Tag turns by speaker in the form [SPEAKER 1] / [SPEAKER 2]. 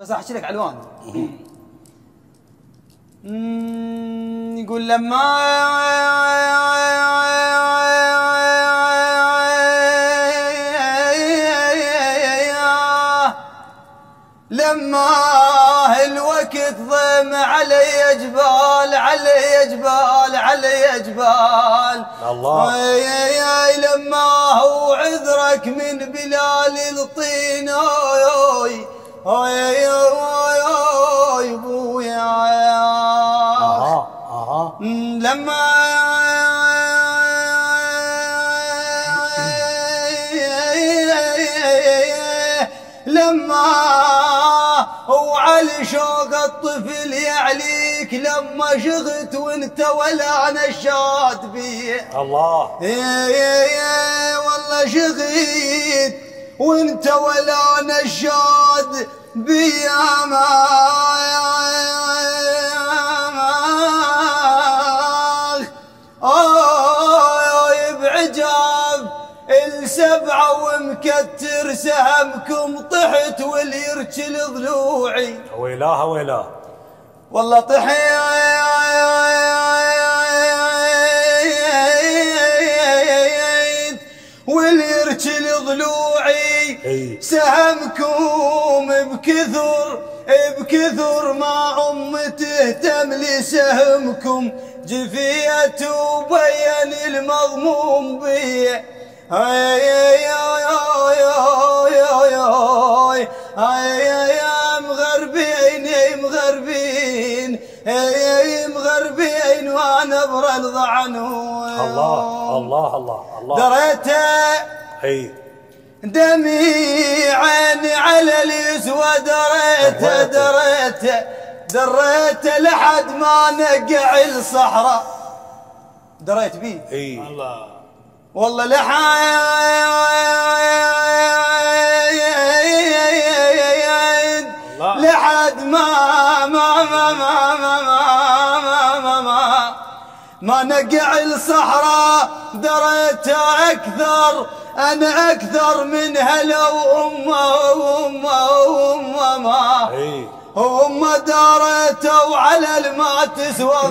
[SPEAKER 1] بس احكي لك علوان. يقول لما الوقت ضم علي جبال علي جبال علي جبال
[SPEAKER 2] الله
[SPEAKER 1] لما هو عذرك من بلال الطين لما هو على شوق الطفل يعليك لما شغت وانت ولا نشاد بيه
[SPEAKER 2] الله
[SPEAKER 1] والله شغيت وانت ولا نشاد بيه بعجاب السبعة ومكتر سهمكم طحت واللي يرجل ضلوعي
[SPEAKER 2] ويلاه ويلاه
[SPEAKER 1] والله طحيت واللي يرجل ضلوعي سهمكم بكثر ما تهتم لسهمكم جفيت وبين المضموم بيه مغربين وانا برضى عنهم.
[SPEAKER 2] الله الله الله الله
[SPEAKER 1] دريته دمي عيني على اليسوى دريته لحد ما نقع الصحراء دريت بيه
[SPEAKER 2] الله
[SPEAKER 1] والله لحد ما نقع الصحراء دريت اكثر انا اكثر من هلا وامه دارته وعلى الما تسوى